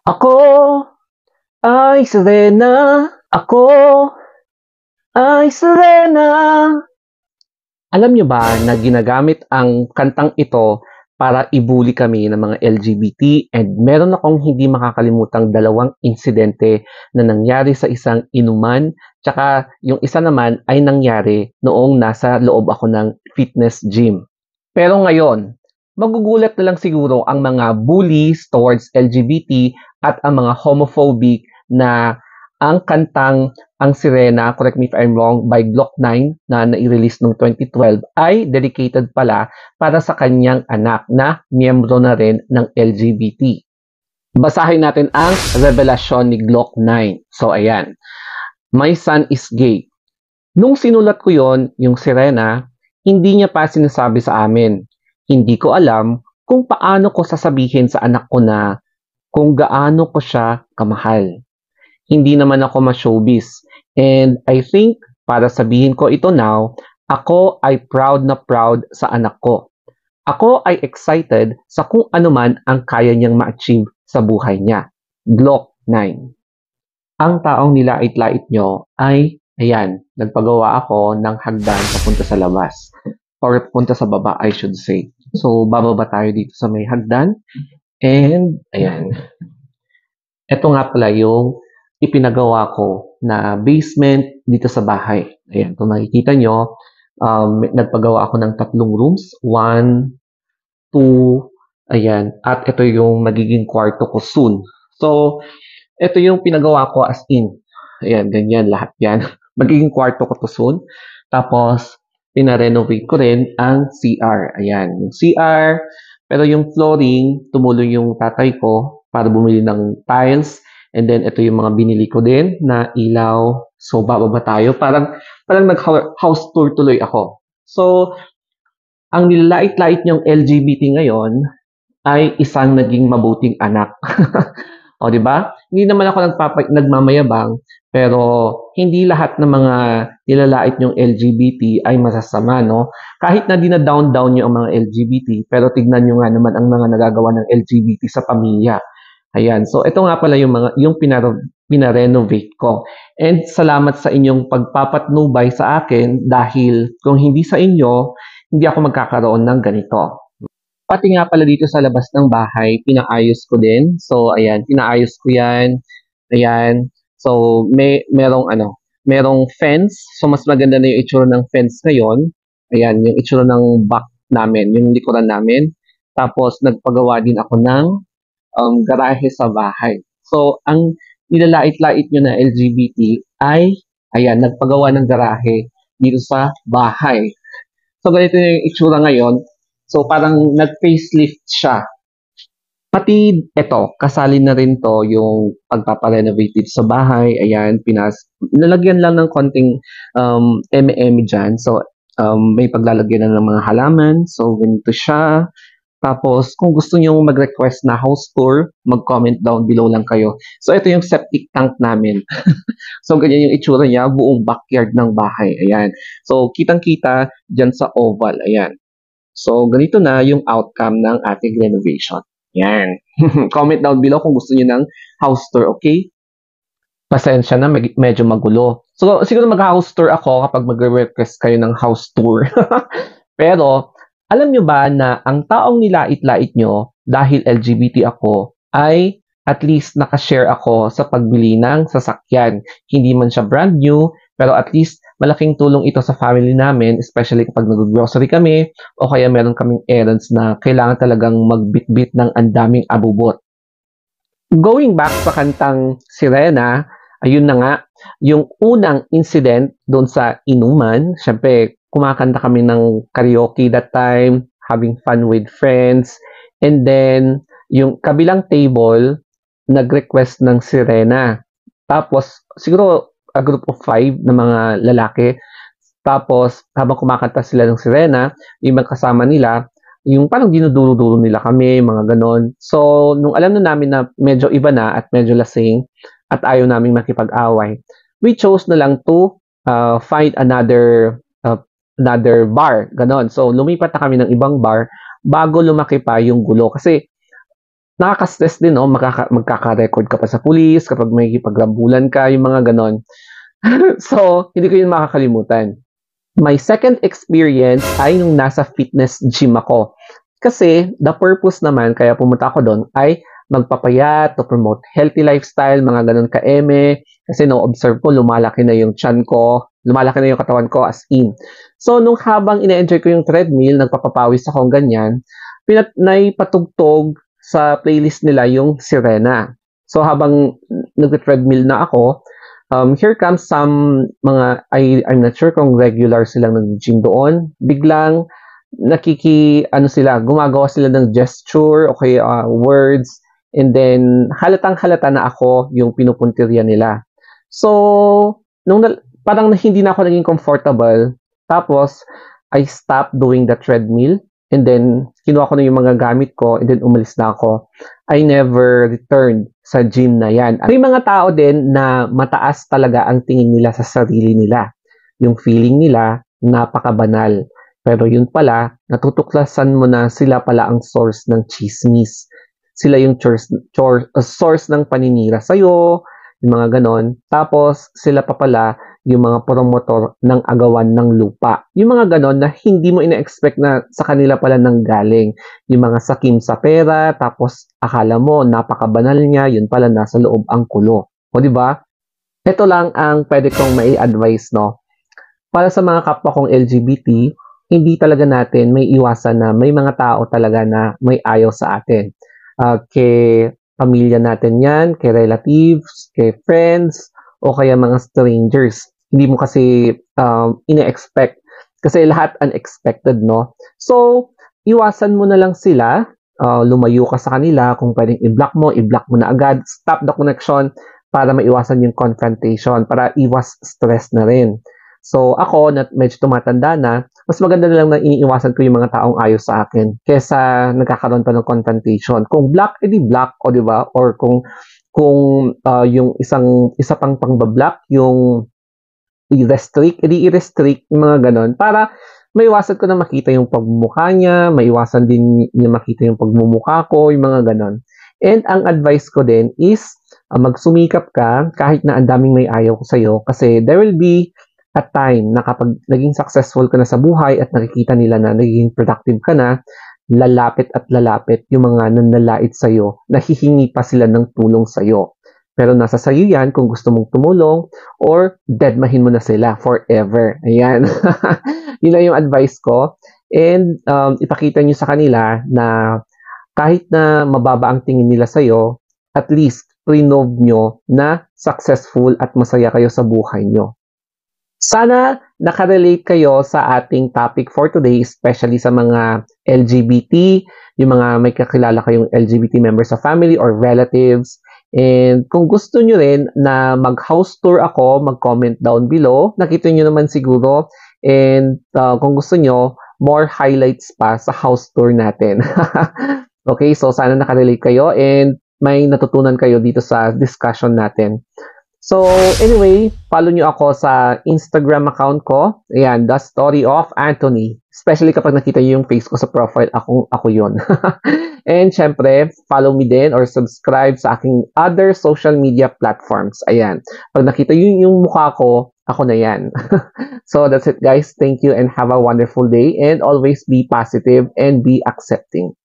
Ako ay Serena, ako ay Serena. Alam niyo ba na ginagamit ang kantang ito para i-bully kami ng mga LGBT, and meron akong hindi makakalimutang dalawang insidente na nangyari sa isang inuman, tsaka yung isa naman ay nangyari noong nasa loob ako ng fitness gym. Pero ngayon, magugulat na lang siguro ang mga bullies towards LGBT at ang mga homophobic na ang kantang Ang Sirena, correct me if I'm wrong, by Glock 9 na nai-release noong 2012 ay dedicated pala para sa kanyang anak na miyembro na rin ng LGBT. Basahin natin ang revelasyon ni Glock 9. So ayan, my son is gay. Nung sinulat ko yon, yung Sirena, hindi niya pa sinasabi sa amin. Hindi ko alam kung paano ko sasabihin sa anak ko na kung gaano ko siya kamahal. Hindi naman ako ma-showbiz. And I think, para sabihin ko ito now, ako ay proud na proud sa anak ko. Ako ay excited sa kung ano man ang kaya niyang ma-achieve sa buhay niya. Glock 9. Ang taong nilait-lait nyo ay, ayan, nagpagawa ako ng hagdan papunta sa labas. Or papunta sa baba, I should say. So, bababa tayo dito sa may hagdan. And, ayan. Ito nga pala yung ipinagawa ko na basement dito sa bahay. Ayan, kung makikita nyo, nagpagawa ako ng 3 rooms. 1, 2, ayan. At ito yung magiging kwarto ko soon. So, ito yung pinagawa ko as in. Ayan, ganyan lahat yan. Magiging kwarto ko to soon. Tapos, pinarenovate ko rin ang CR. Ayan, yung CR. Pero yung flooring, tumulong yung tatay ko para bumili ng tiles. And then, ito yung mga binili ko din na ilaw. So, bababa tayo. Parang nag-house tour tuloy ako. So, ang nilalait-lait niyong LGBT ngayon ay isang naging mabuting anak. O, di ba? Hindi naman ako nagmamayabang, pero hindi lahat ng mga nilalait yung LGBT ay masasama, no? Kahit na dina-down-down nyo ang mga LGBT, pero tignan nyo nga naman ang mga nagagawa ng LGBT sa pamilya. Ayan. So, ito nga pala yung pinarenovate ko. And salamat sa inyong pagpapatnubay sa akin dahil kung hindi sa inyo, hindi ako magkakaroon ng ganito. Pati nga pala dito sa labas ng bahay, pinaayos ko din. So, ayan, pinaayos ko yan. Ayan. So, merong fence. So, mas maganda na yung itsura ng fence ngayon. Ayan, yung itsura ng back namin, yung likuran namin. Tapos, nagpagawa din ako ng garahe sa bahay. So, ang nilalait-lait nyo na LGBT ay, ayan, nagpagawa ng garahe dito sa bahay. So, ganito yung itsura ngayon. So, parang nag-facelift siya. Pati ito, kasali na rin to yung pagpaparenovate dito sa bahay. Ayan, nalagyan lang ng konting eme-eme dyan. So, may paglalagyan na ng mga halaman. So, ganito siya. Tapos, kung gusto niyo mag-request na house tour, mag-comment down below lang kayo. So, ito yung septic tank namin. So, ganyan yung itsura niya, buong backyard ng bahay. Ayan. So, kitang-kita dyan sa oval. Ayan. So, ganito na yung outcome ng ating renovation. Yan. Comment down below kung gusto niyo ng house tour, okay? Pasensya na, medyo magulo. So, siguro mag-house tour ako kapag mag-request kayo ng house tour. Pero, alam nyo ba na ang taong nilait-lait nyo dahil LGBT ako ay at least nakashare ako sa pagbili ng sasakyan. Hindi man siya brand new, pero at least malaking tulong ito sa family namin, especially kapag nag-grocery kami o kaya meron kaming errands na kailangan talagang magbitbit ng andaming abubot. Going back sa kantang Sirena, ayun na nga, yung unang incident doon sa inuman, syempre kumakanta kami ng karaoke that time, having fun with friends, and then yung kabilang table, nag-request ng Sirena. Tapos, siguro a group of 5 na mga lalaki. Tapos, habang kumakanta sila ng Sirena, yung mga kasama nila, yung parang dinuduro-duro nila kami, mga ganon. So, nung alam na namin na medyo iba na at medyo lasing at ayaw namin makipag-away, we chose na lang to find another bar, ganon. So, lumipat na kami ng ibang bar bago lumaki pa yung gulo. Kasi, nakaka-stress din 'no, magkaka-record ka pa sa pulis kapag may makikipaglabulan ka, yung mga gano'n. So, hindi ko yun makakalimutan. My second experience ay nung nasa fitness gym ako. Kasi the purpose naman kaya pumunta ako dun ay magpapayat, to promote healthy lifestyle, mga ganun ka-eme. Kasi no-observe ko, lumalaki na yung tiyan ko, lumalaki na yung katawan ko as in. So, nung habang ina-enjoy ko yung treadmill, nagpapapawis ako ganyan, naipatugtog sa playlist nila yung Sirena. So, habang nag-treadmill na ako, here comes some mga, I'm not sure kung regular silang nag-gym doon. Biglang ano sila, gumagawa sila ng gesture, okay, words, and then halatang-halata na ako yung pinupuntirya nila. So, parang hindi na ako naging comfortable. Tapos, I stopped doing the treadmill, and then kinuha ko na yung mga gamit ko, and then umalis na ako. I never returned sa gym na yan. May mga tao din na mataas talaga ang tingin nila sa sarili nila. Yung feeling nila, napakabanal. Pero yun pala, natutuklasan mo na sila pala ang source ng chismis. Sila yung source ng paninira sa'yo, yung mga ganon. Tapos, sila pa pala yung mga promotor ng agawan ng lupa. Yung mga ganon na hindi mo ina-expect na sa kanila pala nang galing. Yung mga sakim sa pera, tapos akala mo napakabanal niya, yun pala nasa loob ang kulo. O di ba? Ito lang ang pwede kong mai-advise, no? Para sa mga kapwa kong LGBT, hindi talaga natin may iwasan na may mga tao talaga na may ayaw sa atin. Kay pamilya natin yan, kay relatives, kay friends, o kaya mga strangers. Hindi mo kasi ina-expect. Kasi lahat unexpected, no? So, iwasan mo na lang sila. Lumayo ka sa kanila. Kung pwedeng i-block mo na agad. Stop the connection para maiwasan yung confrontation, para iwas stress na rin. So, ako, na medyo tumatanda na, mas maganda na lang na iniiwasan ko yung mga taong ayaw sa akin kesa nagkakaroon pa ng confrontation. Kung block, edi block, o di ba? Or kung yung isa pang pangbablock, yung i-restrict, edi i-restrict, yung mga ganon. Para maiwasan ko na makita yung pagmumukha niya, maiwasan din niya makita yung pagmumukha ko, yung mga ganon. And ang advice ko din is, magsumikap ka kahit na ang daming may ayaw ko sa'yo kasi there will be a time na kapag naging successful ka na sa buhay at nakikita nila na naging productive ka na, lalapit at lalapit yung mga nanlalait sa'yo, nahihingi pa sila ng tulong sa'yo. Pero nasa sa'yo yan kung gusto mong tumulong or deadmahin mo na sila forever. Ayan. Yun lang yung advice ko. And ipakita nyo sa kanila na kahit na mababa ang tingin nila sa'yo, at least prove nyo na successful at masaya kayo sa buhay nyo. Sana nakarelate kayo sa ating topic for today, especially sa mga LGBT, yung mga may kakilala kayong LGBT members sa family or relatives. And kung gusto nyo rin na mag-house tour ako, mag-comment down below. Nakita nyo naman siguro. And kung gusto nyo, more highlights pa sa house tour natin. Okay, so sana nakarelate kayo and may natutunan kayo dito sa discussion natin. So, anyway, follow nyo ako sa Instagram account ko. Ayan, The Story of Anthony. Especially kapag nakita nyo yung face ko sa profile, ako yun. And syempre, follow me din or subscribe sa aking other social media platforms. Ayan. Pag nakita nyo yung mukha ko, ako na yan. So, that's it guys. Thank you and have a wonderful day. And always be positive and be accepting.